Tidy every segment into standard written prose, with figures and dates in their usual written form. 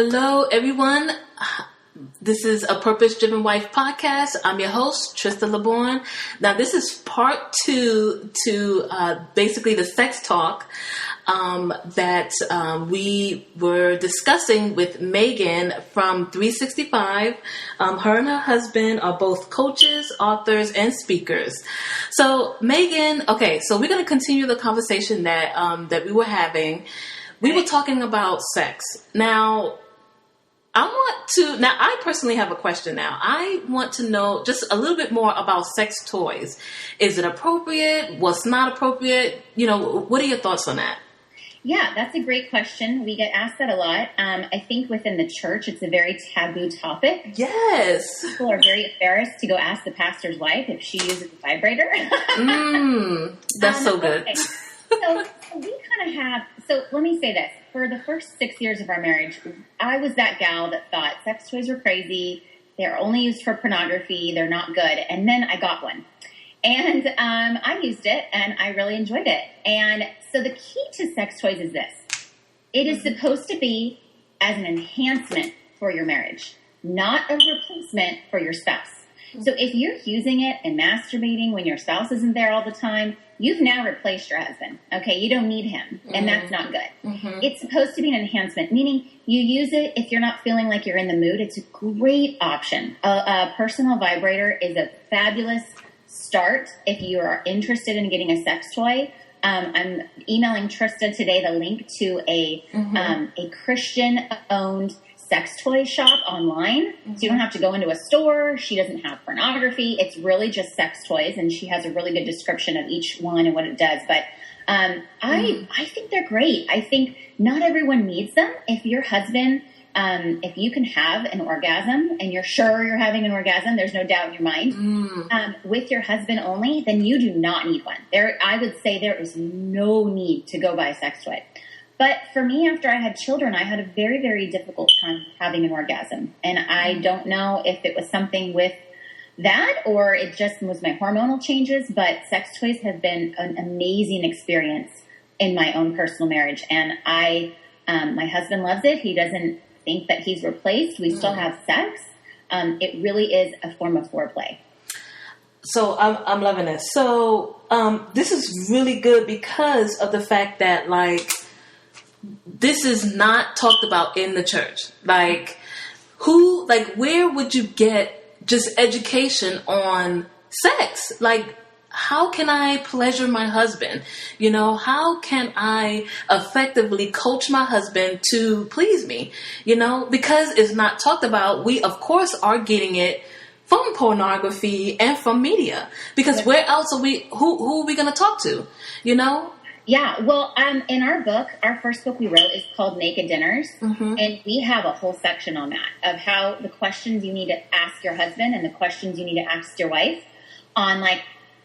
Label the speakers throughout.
Speaker 1: Hello, everyone. This is a Purpose Driven Wife podcast. I'm your host, Trista LeBorn. Now, this is part two to basically the sex talk that we were discussing with Meygan from 365. Her and her husband are both coaches, authors, and speakers. So, Meygan, okay, so we're going to continue the conversation that we were having. We were talking about sex. Now, I personally have a question now. I want to know just a little bit more about sex toys. Is it appropriate? What's not appropriate? What are your thoughts on that?
Speaker 2: Yeah, that's a great question. We get asked that a lot. I think within the church, it's a very taboo topic.
Speaker 1: Yes.
Speaker 2: People are very embarrassed to go ask the pastor's wife if she uses a vibrator.
Speaker 1: That's so good.
Speaker 2: Okay. So we kind of have, so let me say this. For the first 6 years of our marriage, I was that gal that thought sex toys were crazy. They're only used for pornography. They're not good. And then I got one. And I used it, and I really enjoyed it. And so the key to sex toys is this. It is supposed to be as an enhancement for your marriage, not a replacement for your spouse. So if you're using it and masturbating when your spouse isn't there all the time, you've now replaced your husband. Okay, you don't need him, and that's not good. It's supposed to be an enhancement, meaning you use it if you're not feeling like you're in the mood. It's a great option. A personal vibrator is a fabulous start if you are interested in getting a sex toy. I'm emailing Trista today the link to a Christian-owned sex toy shop online. So you don't have to go into a store. She doesn't have pornography. It's really just sex toys, and she has a really good description of each one and what it does. But I think they're great. I think not everyone needs them. If your husband, if you can have an orgasm and you're sure you're having an orgasm, there's no doubt in your mind, with your husband only, then you do not need one. I would say there is no need to go buy a sex toy. But for me, after I had children, I had a very, very difficult time having an orgasm. And I don't know if it was something with that or it just was my hormonal changes, but sex toys have been an amazing experience in my own personal marriage. And my husband loves it. He doesn't think that he's replaced. We still have sex. It really is a form of foreplay.
Speaker 1: So I'm loving this. So this is really good because of the fact that, this is not talked about in the church. Where would you get just education on sex? How can I pleasure my husband? How can I effectively coach my husband to please me? Because it's not talked about. We, of course, are getting it from pornography and from media. Because where else are we, who are we going to talk to?
Speaker 2: Yeah, well, in our book, our first book we wrote is called Naked Dinners, and we have a whole section on that, of how the questions you need to ask your husband and the questions you need to ask your wife on,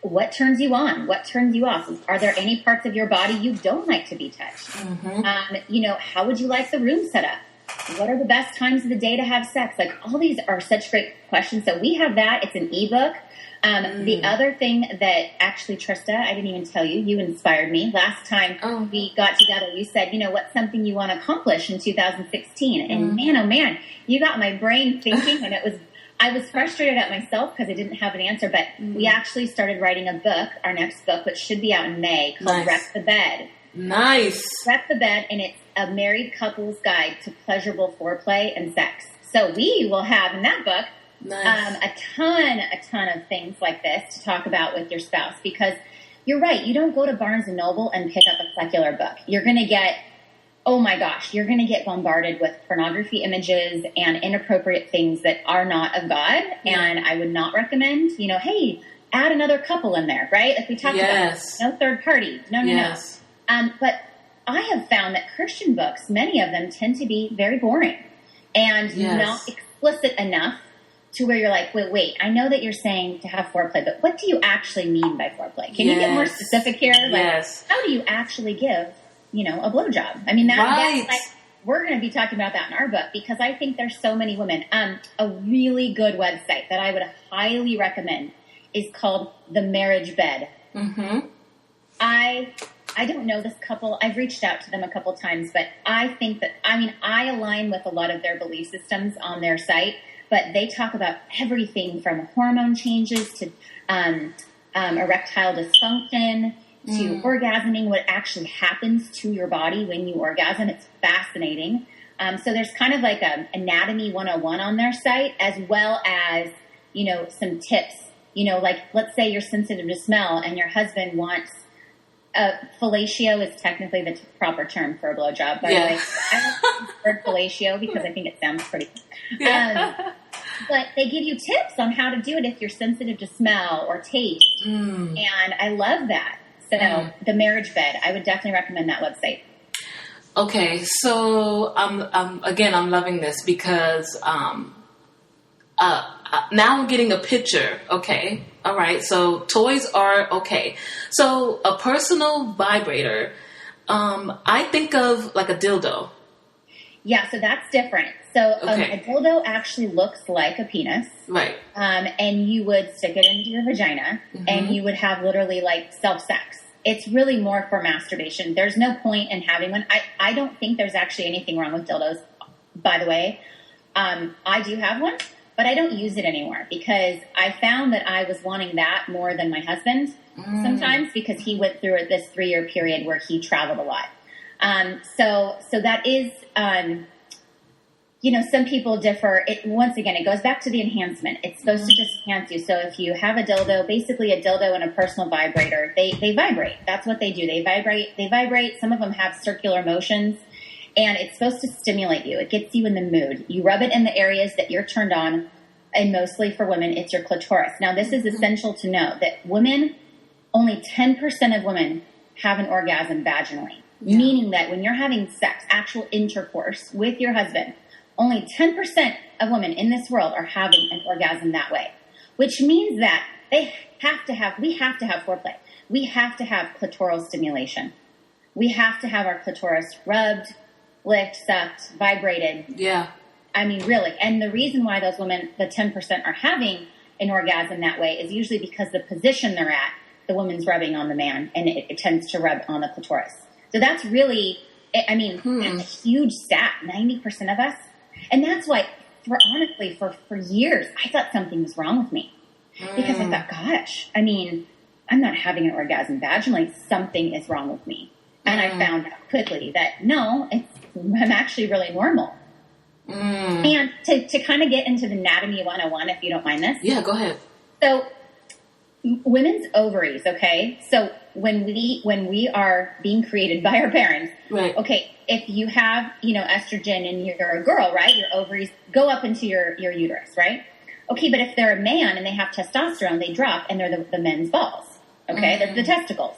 Speaker 2: what turns you on, what turns you off, are there any parts of your body you don't like to be touched, how would you like the room set up, what are the best times of the day to have sex, all these are such great questions, so we have that, it's an ebook. The other thing that actually, Trista, I didn't even tell you, you inspired me. Last time we got together, you said, what's something you want to accomplish in 2016? And man, oh man, you got my brain thinking, and I was frustrated at myself because I didn't have an answer, but we actually started writing a book, our next book, which should be out in May, called Wreck the Bed.
Speaker 1: Nice.
Speaker 2: Wreck the Bed, and it's a married couple's guide to pleasurable foreplay and sex. So we will have in that book, nice. A ton of things like this to talk about with your spouse, because you're right. You don't go to Barnes & Noble and pick up a secular book. You're going to get, you're going to get bombarded with pornography images and inappropriate things that are not of God. And I would not recommend, hey, add another couple in there, right? Like we talked about, no third party. No. But I have found that Christian books, many of them tend to be very boring and not explicit enough to where you're like, wait, I know that you're saying to have foreplay, but what do you actually mean by foreplay? Can you get more specific here? How do you actually give, a blowjob? I mean, that's we're going to be talking about that in our book, because I think there's so many women. A really good website that I would highly recommend is called The Marriage Bed. I I don't know this couple. I've reached out to them a couple times, but I think that, I align with a lot of their belief systems on their site, but they talk about everything from hormone changes to erectile dysfunction to orgasming, what actually happens to your body when you orgasm. It's fascinating. So there's kind of like a anatomy 101 on their site, as well as, some tips, like let's say you're sensitive to smell and your husband wants fellatio is technically the proper term for a blowjob, by the way. I don't use the word fellatio because I think it sounds pretty. But they give you tips on how to do it if you're sensitive to smell or taste. And I love that. So the marriage bed, I would definitely recommend that website.
Speaker 1: Okay, so I'm loving this because now I'm getting a picture. Okay, all right. So toys are okay. So a personal vibrator, I think of like a dildo.
Speaker 2: Yeah, so that's different. So a dildo actually looks like a penis.
Speaker 1: Right.
Speaker 2: And you would stick it into your vagina and you would have literally like self-sex. It's really more for masturbation. There's no point in having one. I don't think there's actually anything wrong with dildos, by the way. I do have one, but I don't use it anymore because I found that I was wanting that more than my husband sometimes because he went through this 3-year period where he traveled a lot. So that is, some people differ. Once again, it goes back to the enhancement. It's supposed to just enhance you. So if you have a dildo, basically a dildo and a personal vibrator, they vibrate. That's what they do. They vibrate. Some of them have circular motions, and it's supposed to stimulate you. It gets you in the mood. You rub it in the areas that you're turned on, and mostly for women, it's your clitoris. Now, this is essential to know that only 10% of women have an orgasm vaginally, meaning that when you're having sex, actual intercourse with your husband, only 10% of women in this world are having an orgasm that way, which means that we have to have foreplay. We have to have clitoral stimulation. We have to have our clitoris rubbed, licked, sucked, vibrated.
Speaker 1: Yeah.
Speaker 2: I mean, really. And the reason why those women, the 10%, are having an orgasm that way is usually because the position they're at, the woman's rubbing on the man, and it tends to rub on the clitoris. So that's really, that's a huge stat, 90% of us. And that's why, honestly, for years, I thought something was wrong with me. Because I thought, gosh, I'm not having an orgasm vaginally. Something is wrong with me. And I found out quickly that, no, I'm actually really normal. And to kind of get into the anatomy 101, if you don't mind this.
Speaker 1: Yeah, go ahead. So
Speaker 2: women's ovaries, okay? So when we are being created by our parents,
Speaker 1: right.
Speaker 2: Okay, if you have, estrogen and you're a girl, right? Your ovaries go up into your uterus, right? Okay, but if they're a man and they have testosterone, they drop and they're the men's balls, okay? They're the testicles.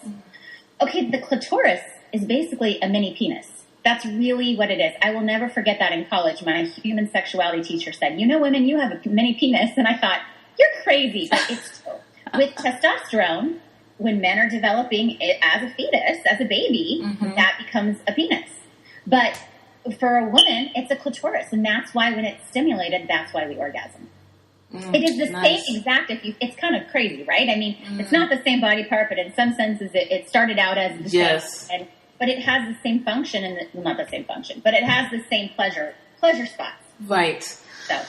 Speaker 2: Okay, the clitoris is basically a mini penis. That's really what it is. I will never forget that in college. My human sexuality teacher said, women, you have a mini penis. And I thought, you're crazy, but it's true. With testosterone, when men are developing it as a fetus, as a baby, that becomes a penis. But for a woman, it's a clitoris, and that's why when it's stimulated, that's why we orgasm. It is the same exact, it's kind of crazy, right? It's not the same body part, but in some senses it started out as the same. But it has the same function, not the same function, but it has the same pleasure spots.
Speaker 1: Right.
Speaker 2: So.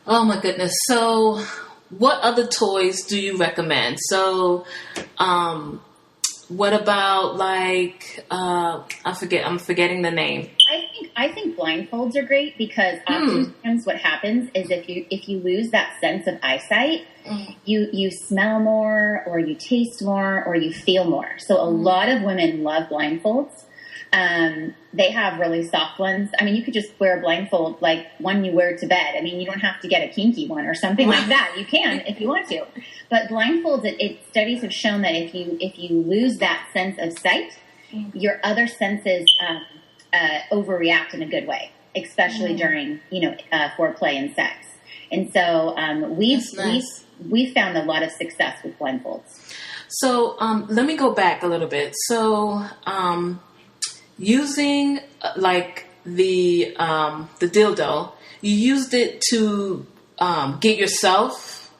Speaker 1: Oh my goodness. So what other toys do you recommend? So, what about like I'm forgetting the name.
Speaker 2: I think blindfolds are great because oftentimes what happens is if you lose that sense of eyesight, you smell more or you taste more or you feel more. So a lot of women love blindfolds. They have really soft ones. You could just wear a blindfold like one you wear to bed. You don't have to get a kinky one or something like that. You can if you want to. But blindfolds, studies have shown that if you lose that sense of sight, your other senses overreact in a good way, especially during foreplay and sex. And so we've found a lot of success with blindfolds.
Speaker 1: So let me go back a little bit. So using like the dildo, you used it to get yourself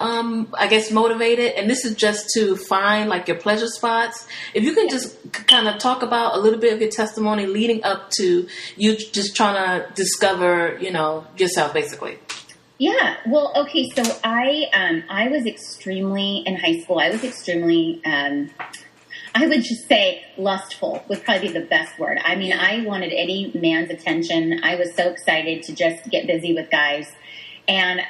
Speaker 1: I guess, motivated, and this is just to find like your pleasure spots. If you can just kind of talk about a little bit of your testimony leading up to you just trying to discover, yourself, basically.
Speaker 2: Yeah. Well, okay. So I was extremely in high school. I was extremely, I would just say lustful would probably be the best word. I mean, I wanted any man's attention. I was so excited to just get busy with guys. And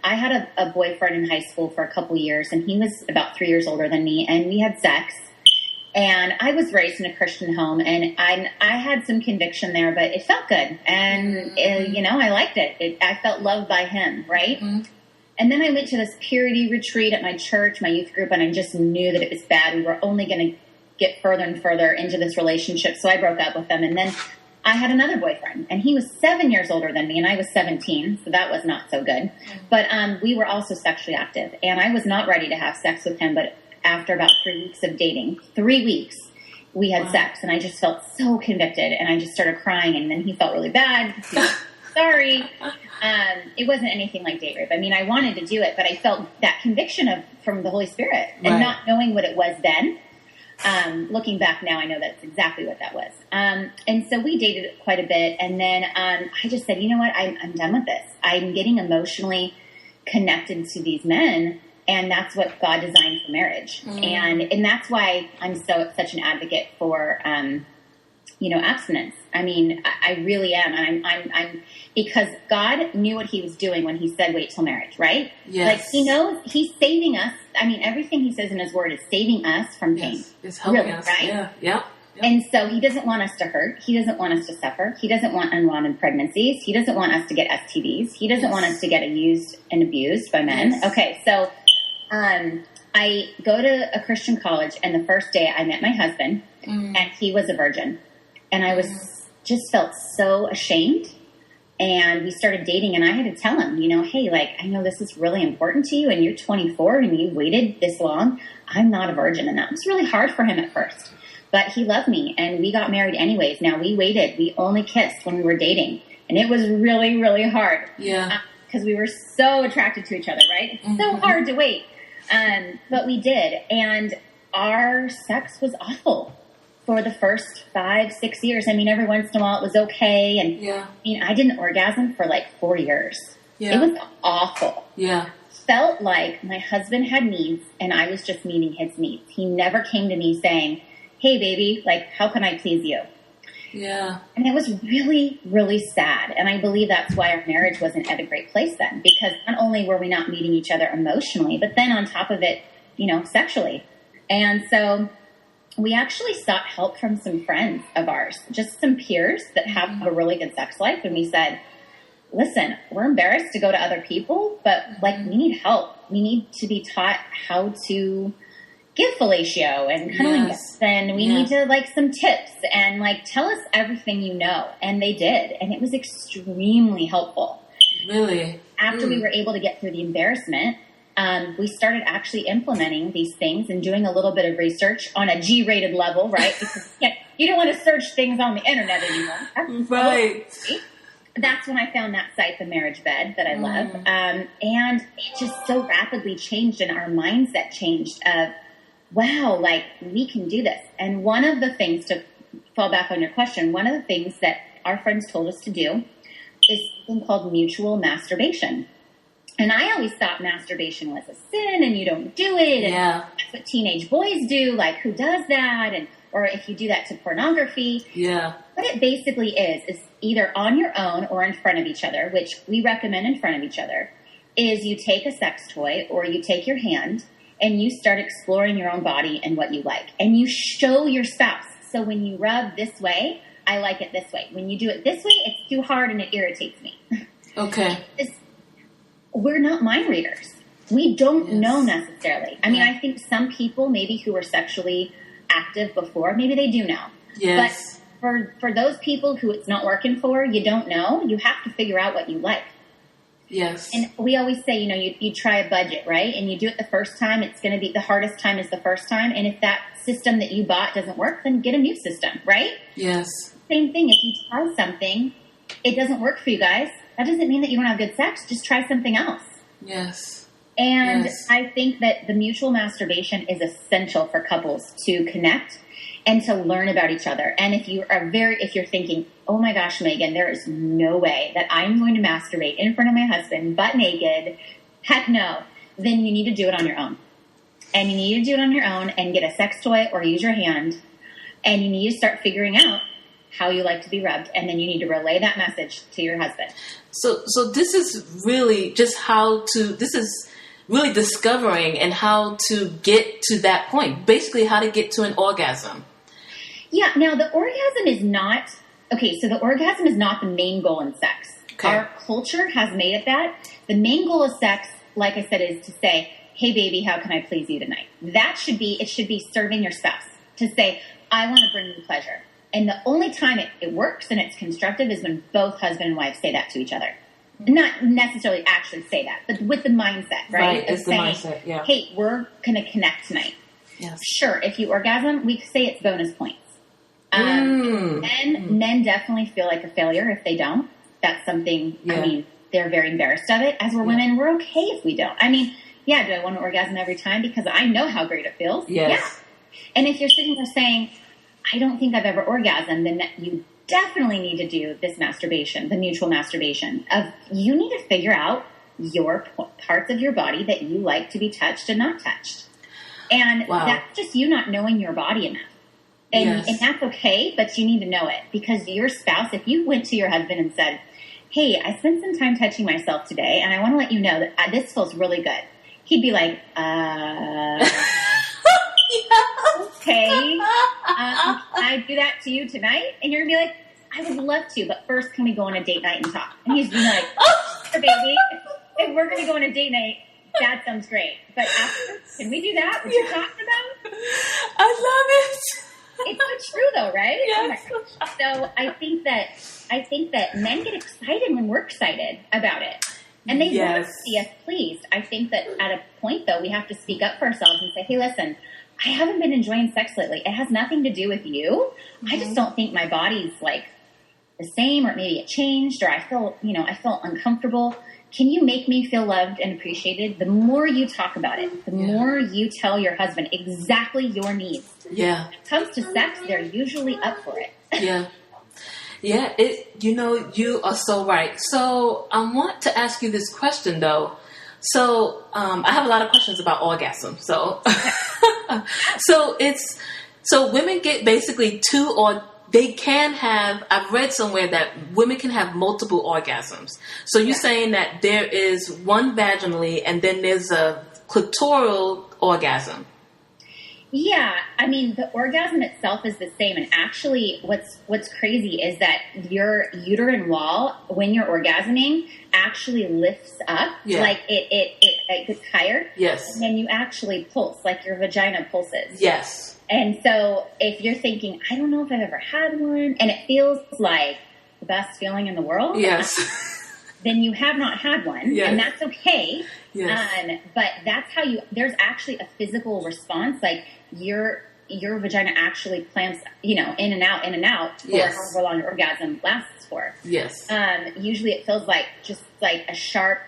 Speaker 2: I had a boyfriend in high school for a couple years, and he was about 3 years older than me, and we had sex. And I was raised in a Christian home, and I had some conviction there, but it felt good. And, I liked it. I felt loved by him, right? Mm-hmm. And then I went to this purity retreat at my church, my youth group, and I just knew that it was bad. We were only going to get further and further into this relationship, so I broke up with him. And then I had another boyfriend, and he was 7 years older than me, and I was 17, so that was not so good. But we were also sexually active, and I was not ready to have sex with him, but after about 3 weeks of dating, 3 weeks, we had sex, and I just felt so convicted, and I just started crying, and then he felt really bad. He was sorry. It wasn't anything like date rape. I mean, I wanted to do it, but I felt that conviction from the Holy Spirit, and not knowing what it was then. Looking back now, I know that's exactly what that was. And so we dated quite a bit. And then, I just said, you know what? I'm done with this. I'm getting emotionally connected to these men. And that's what God designed for marriage. Mm. And that's why I'm such an advocate for, abstinence. I mean, I really am. And I'm because God knew what he was doing when he said, wait till marriage, right? Yes. Like he knows he's saving us. I mean, everything he says in his word is saving us from pain.
Speaker 1: Yes. It's helping
Speaker 2: really,
Speaker 1: us.
Speaker 2: Right?
Speaker 1: Yeah. Yep.
Speaker 2: And so he doesn't want us to hurt. He doesn't want us to suffer. He doesn't want unwanted pregnancies. He doesn't want us to get STDs. He doesn't want us to get used and abused by men. Yes. Okay. So, I go to a Christian college, and the first day I met my husband, and he was a virgin. And I just felt so ashamed. And we started dating, and I had to tell him, hey, like, I know this is really important to you, and you're 24, and you waited this long. I'm not a virgin. And that was really hard for him at first. But he loved me, and we got married anyways. Now, we waited. We only kissed when we were dating. And it was really, really hard.
Speaker 1: Yeah.
Speaker 2: Because we were so attracted to each other, right? It's so hard to wait. But we did. And our sex was awful for the first 5-6 years. I mean, every once in a while it was okay. And I didn't orgasm for like 4 years. Yeah. It was awful.
Speaker 1: Yeah.
Speaker 2: Felt like my husband had needs and I was just meeting his needs. He never came to me saying, hey baby, like, how can I please you?
Speaker 1: Yeah.
Speaker 2: And it was really, really sad. And I believe that's why our marriage wasn't at a great place then. Because not only were we not meeting each other emotionally, but then on top of it, sexually. And so we actually sought help from some friends of ours, just some peers that have a really good sex life. And we said, listen, we're embarrassed to go to other people, but like we need help. We need to be taught how to give fellatio and cuddling gifts, and we need to like some tips and like tell us everything you know. And they did, and it was extremely helpful.
Speaker 1: Really?
Speaker 2: After we were able to get through the embarrassment, we started actually implementing these things and doing a little bit of research on a G-rated level, right? Because you don't want to search things on the internet anymore.
Speaker 1: Right.
Speaker 2: That's when I found that site, The Marriage Bed, that I love. And it just so rapidly changed, and our mindset changed of, wow, like we can do this. And one of the things, to fall back on your question, one of the things that our friends told us to do is something called mutual masturbation. And I always thought masturbation was a sin and you don't do it. And that's what teenage boys do. Like, who does that? Or if you do that to pornography.
Speaker 1: Yeah.
Speaker 2: What it basically is either on your own or in front of each other, which we recommend in front of each other, is you take a sex toy or you take your hand and you start exploring your own body and what you like. And you show your spouse. So when you rub this way, I like it this way. When you do it this way, it's too hard and it irritates me.
Speaker 1: Okay.
Speaker 2: We're not mind readers. We don't know necessarily. I mean, I think some people maybe who were sexually active before, maybe they do know.
Speaker 1: Yes.
Speaker 2: But for those people who it's not working for, you don't know, you have to figure out what you like.
Speaker 1: Yes.
Speaker 2: And we always say, you try a budget, right? And you do it the first time, it's going to be the hardest time is the first time. And if that system that you bought doesn't work, then get a new system, right?
Speaker 1: Yes.
Speaker 2: Same thing. If you try something, it doesn't work for you guys. That doesn't mean that you don't have good sex. Just try something else.
Speaker 1: Yes.
Speaker 2: And
Speaker 1: Yes.
Speaker 2: I think that the mutual masturbation is essential for couples to connect and to learn about each other. And if you're thinking, oh my gosh, Meygan, there is no way that I'm going to masturbate in front of my husband, butt naked, heck no, then you need to do it on your own. And you need to do it on your own and get a sex toy or use your hand. And you need to start figuring out how you like to be rubbed. And then you need to relay that message to your husband.
Speaker 1: So this is really just this is really discovering and how to get to that point. Basically, how to get to an orgasm.
Speaker 2: Yeah. Now, the orgasm is not, so the orgasm is not the main goal in sex.
Speaker 1: Okay.
Speaker 2: Our culture has made it that. The main goal of sex, like I said, is to say, hey, baby, how can I please you tonight? It should be serving your spouse to say, I want to bring you pleasure. And the only time it works and it's constructive is when both husband and wife say that to each other. Not necessarily actually say that, but with the mindset, right?
Speaker 1: Right, it's the mindset, yeah.
Speaker 2: Hey, we're going to connect tonight.
Speaker 1: Yes.
Speaker 2: Sure, if you orgasm, we say it's bonus points. Men definitely feel like a failure if they don't. That's something, they're very embarrassed of it. As we're women, we're okay if we don't. I mean, do I want to orgasm every time because I know how great it feels?
Speaker 1: Yes.
Speaker 2: Yeah. And if you're sitting there saying, I don't think I've ever orgasmed, then you definitely need to do this masturbation, the mutual masturbation. You need to figure out your parts of your body that you like to be touched and not touched. And that's just you not knowing your body enough. And that's okay, but you need to know it. Because your spouse, if you went to your husband and said, hey, I spent some time touching myself today, and I want to let you know that this feels really good. He'd be like, okay, can I do that to you tonight? And you're going to be like, I would love to, but first can we go on a date night and talk? And he's going to be like, sure, baby, if we're going to go on a date night, that sounds great. But after, can we do that? What you talking about?
Speaker 1: I love it.
Speaker 2: It's so true though, right?
Speaker 1: Yes.
Speaker 2: So I think that men get excited when we're excited about it. And they want to see us pleased. I think that at a point, though, we have to speak up for ourselves and say, hey, listen, I haven't been enjoying sex lately. It has nothing to do with you. I just don't think my body's like the same, or maybe it changed, or I feel uncomfortable. Can you make me feel loved and appreciated? The more you talk about it, the more you tell your husband exactly your needs.
Speaker 1: Yeah.
Speaker 2: When it comes to sex, they're usually up for it.
Speaker 1: Yeah. Yeah, you are so right. So I want to ask you this question though. So I have a lot of questions about orgasm. So so women get basically two, or they can have, I've read somewhere that women can have multiple orgasms. So you're saying that there is one vaginally and then there's a clitoral orgasm.
Speaker 2: Yeah, I mean, the orgasm itself is the same. And actually, what's crazy is that your uterine wall, when you're orgasming, actually lifts up. Yeah. Like it gets higher.
Speaker 1: Yes.
Speaker 2: And then you actually pulse, like your vagina pulses.
Speaker 1: Yes.
Speaker 2: And so if you're thinking, I don't know if I've ever had one, and it feels like the best feeling in the world.
Speaker 1: Yes.
Speaker 2: Then you have not had one. Yes. And that's okay.
Speaker 1: Yes.
Speaker 2: But that's how there's actually a physical response. Like your vagina actually clamps, in and out for however long your orgasm lasts for.
Speaker 1: Yes.
Speaker 2: Usually it feels like just like a sharp,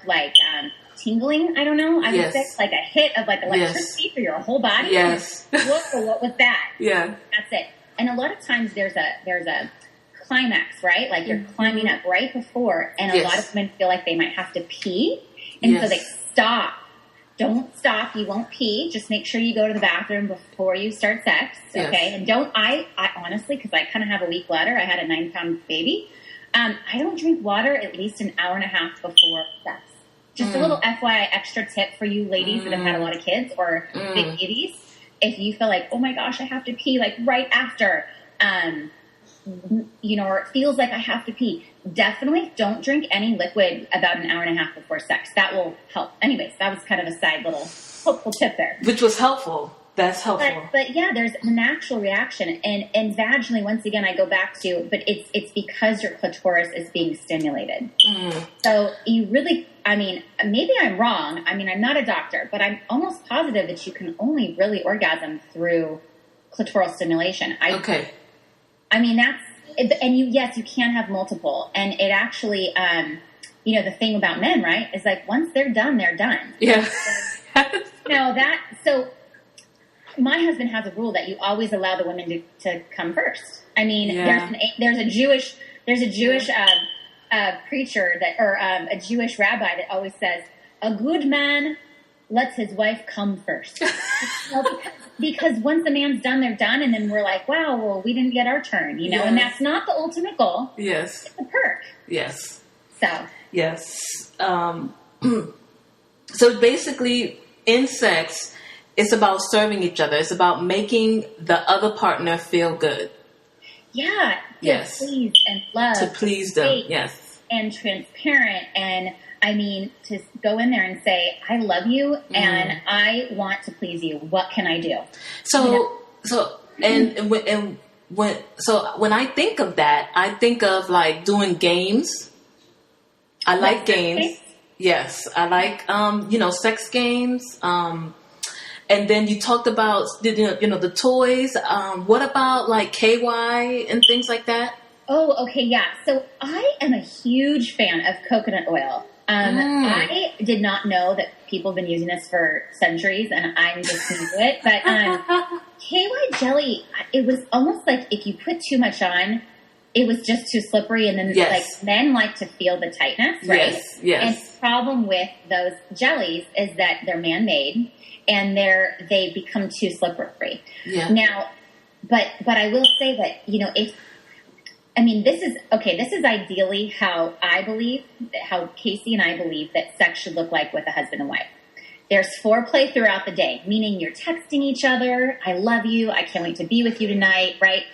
Speaker 2: tingling. I don't know. I would say like a hit of like electricity through your whole body.
Speaker 1: Yes.
Speaker 2: What was that?
Speaker 1: Yeah.
Speaker 2: That's it. And a lot of times there's a climax, right? Like you're climbing up right before, and a lot of women feel like they might have to pee. And so they stop. Don't stop. You won't pee. Just make sure you go to the bathroom before you start sex. Okay. Yes. And I honestly, because I kind of have a weak bladder, I had a 9-pound baby. I don't drink water at least an hour and a half before sex. Just a little FYI extra tip for you ladies that have had a lot of kids or big babies. If you feel like, oh my gosh, I have to pee like right after, or it feels like I have to pee, definitely don't drink any liquid about an hour and a half before sex. That will help. Anyways, that was kind of a side little hopeful tip there.
Speaker 1: Which was helpful. That's helpful.
Speaker 2: But yeah, there's a natural reaction. And vaginally, once again, I go back to, but it's because your clitoris is being stimulated. So you really, maybe I'm wrong. I'm not a doctor, but I'm almost positive that you can only really orgasm through clitoral stimulation.
Speaker 1: Okay.
Speaker 2: You can have multiple. And it actually, the thing about men, right, is like once they're done, they're done.
Speaker 1: Yeah.
Speaker 2: So my husband has a rule that you always allow the women to come first. I mean, there's a Jewish preacher a Jewish rabbi that always says, a good man lets his wife come first. Because once the man's done, they're done. And then we're like, wow, well, we didn't get our turn, and that's not the ultimate goal.
Speaker 1: Yes.
Speaker 2: It's a perk.
Speaker 1: Yes.
Speaker 2: So.
Speaker 1: Yes. So basically in sex, it's about serving each other. It's about making the other partner feel good.
Speaker 2: Yeah.
Speaker 1: Yes.
Speaker 2: To please and love.
Speaker 1: To please them. Yes.
Speaker 2: And transparent. And I mean, to go in there and say, I love you and I want to please you. What can I do?
Speaker 1: When I think of that, I think of like doing games. I like games. Yes. I like, sex games. And then you talked about, the toys. What about like KY and things like that?
Speaker 2: Oh, okay. Yeah. So I am a huge fan of coconut oil. I did not know that people have been using this for centuries and I'm just new to it. But KY jelly, it was almost like if you put too much on, it was just too slippery. And then like men like to feel the tightness, right?
Speaker 1: Yes.
Speaker 2: And the problem with those jellies is that they're man-made and they become too slippery. Yeah. Now, but I will say that, this is ideally how Casey and I believe that sex should look like with a husband and wife. There's foreplay throughout the day, meaning you're texting each other. I love you. I can't wait to be with you tonight, right?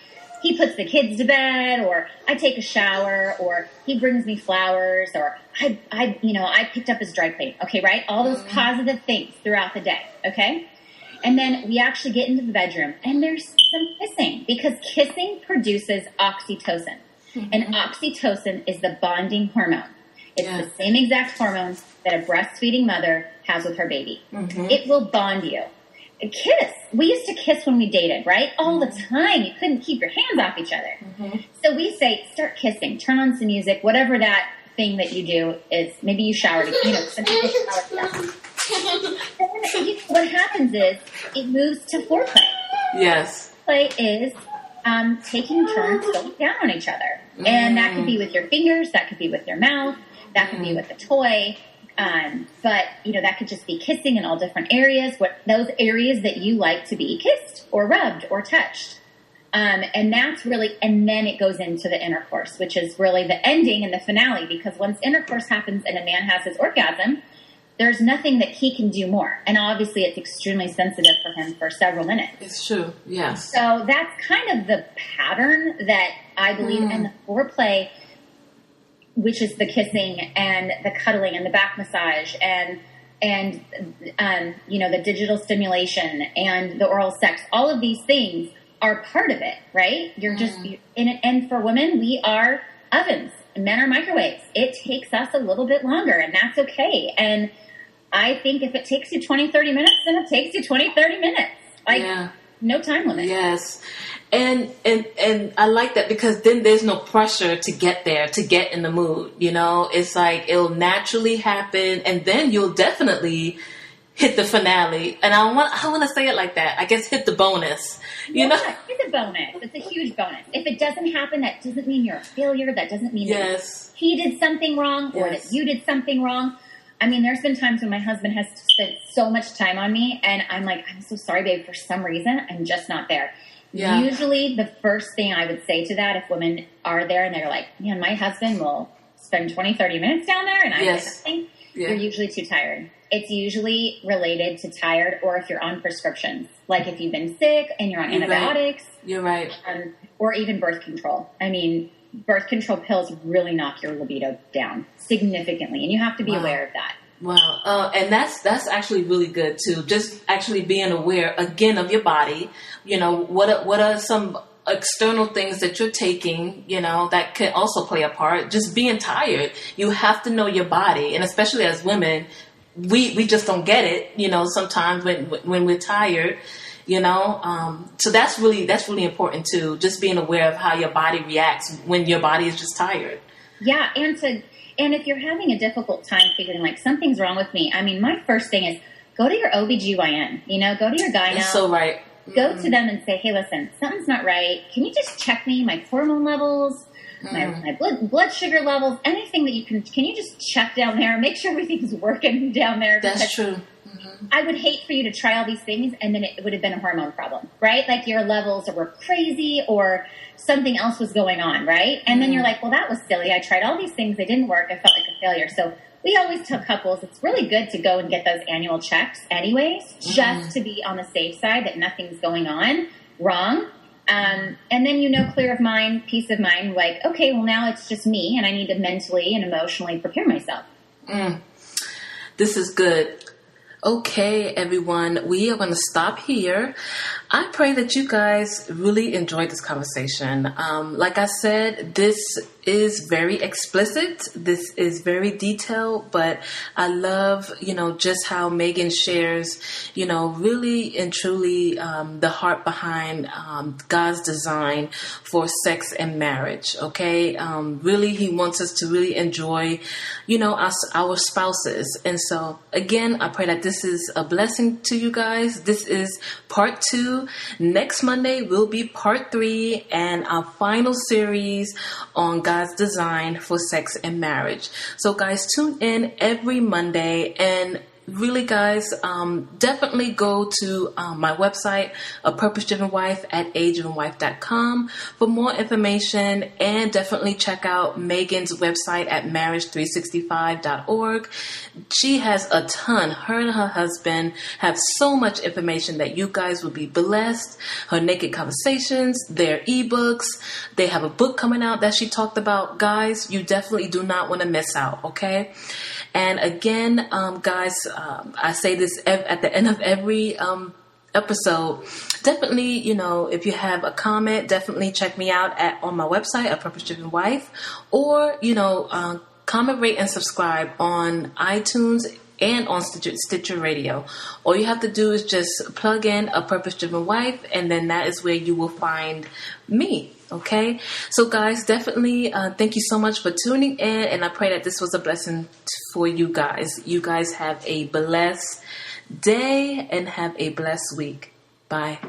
Speaker 2: He puts the kids to bed, or I take a shower, or he brings me flowers, or I picked up his dry clean. Okay, right? All those positive things throughout the day. Okay. And then we actually get into the bedroom and there's some kissing because kissing produces oxytocin. Mm-hmm. And oxytocin is the bonding hormone. It's the same exact hormone that a breastfeeding mother has with her baby. Mm-hmm. It will bond you. A kiss. We used to kiss when we dated, right? All the time. You couldn't keep your hands off each other. Mm-hmm. So we say, start kissing, turn on some music, whatever that thing that you do is. Maybe you showered, some people shower. What happens is it moves to foreplay.
Speaker 1: Yes.
Speaker 2: Play is taking turns going down on each other. And that could be with your fingers, that could be with your mouth, that could be with a toy. But, that could just be kissing in all different areas, those areas that you like to be kissed or rubbed or touched. And that's really, and then it goes into the intercourse, which is really the ending and the finale, because once intercourse happens and a man has his orgasm, there's nothing that he can do more. And obviously it's extremely sensitive for him for several minutes.
Speaker 1: It's true, yes.
Speaker 2: So that's kind of the pattern that I believe, and the foreplay, which is the kissing and the cuddling and the back massage and the digital stimulation and the oral sex, all of these things are part of it, right? You're just in it. And for women, we are ovens. Men are microwaves. It takes us a little bit longer, and that's okay. And I think if it takes you 20, 30 minutes, then it takes you 20, 30 minutes. No time limit.
Speaker 1: Yes. And I like that because then there's no pressure to get there, to get in the mood. It's like it'll naturally happen, and then you'll definitely hit the finale. And I want to say it like that. I guess hit the bonus.
Speaker 2: It's a bonus. It's a huge bonus. If it doesn't happen, that doesn't mean you're a failure. That doesn't mean that he did something wrong or that you did something wrong. I mean, there's been times when my husband has spent so much time on me, and I'm like, I'm so sorry, babe. For some reason, I'm just not there. Yeah. Usually, the first thing I would say to that, if women are there and they're like, man, my husband will spend 20, 30 minutes down there, and I get nothing, you're usually too tired. It's usually related to tired, or if you're on prescriptions, like if you've been sick and you're on antibiotics.
Speaker 1: You're right.
Speaker 2: Or even birth control. I mean, birth control pills really knock your libido down significantly, and you have to be aware of that.
Speaker 1: Wow. And that's actually really good too. Just actually being aware again of your body. What are some external things that you're taking, that can also play a part. Just being tired. You have to know your body, and especially as women, we just don't get it, sometimes when we're tired, so that's really important too. Just being aware of how your body reacts when your body is just tired.
Speaker 2: Yeah. And if you're having a difficult time figuring like something's wrong with me, I mean, my first thing is go to your OBGYN, go to your gyno.
Speaker 1: That's so right.
Speaker 2: Go to them and say, hey, listen, something's not right. Can you just check me, my hormone levels, my blood sugar levels, anything that you can you just check down there, make sure everything's working down there.
Speaker 1: That's true.
Speaker 2: I would hate for you to try all these things and then it would have been a hormone problem, right? Like your levels were crazy or something else was going on, right? And then you're like, well, that was silly. I tried all these things. They didn't work. I felt like a failure. So we always tell couples it's really good to go and get those annual checks anyways, just to be on the safe side that nothing's going on wrong. And then, clear of mind, peace of mind, like, okay, well, now it's just me and I need to mentally and emotionally prepare myself.
Speaker 1: This is good. Okay, everyone, we are going to stop here. I pray that you guys really enjoyed this conversation. Like I said, this is very explicit. This is very detailed, but I love, just how Meygan shares, really and truly the heart behind God's design for sex and marriage. Okay. Really, he wants us to really enjoy, our spouses. And so again, I pray that this is a blessing to you guys. This is part 2. Next Monday will be part 3 and our final series on God's design for sex and marriage. So guys, tune in every Monday, and really, guys, definitely go to my website, A Purpose Driven Wife, at adrianwife.com for more information, and definitely check out Meygan's website at marriage365.org. She has a ton. Her and her husband have so much information that you guys will be blessed. Her Naked Conversations, their ebooks. They have a book coming out that she talked about. Guys, you definitely do not want to miss out, okay? And again, guys, I say this at the end of every episode. Definitely, if you have a comment, definitely check me out on my website, A Purpose Driven Wife, or, comment, rate, and subscribe on iTunes and on Stitcher Radio. All you have to do is just plug in A Purpose Driven Wife, and then that is where you will find me. Okay, so guys, definitely thank you so much for tuning in, and I pray that this was a blessing for you guys. You guys have a blessed day and have a blessed week. Bye.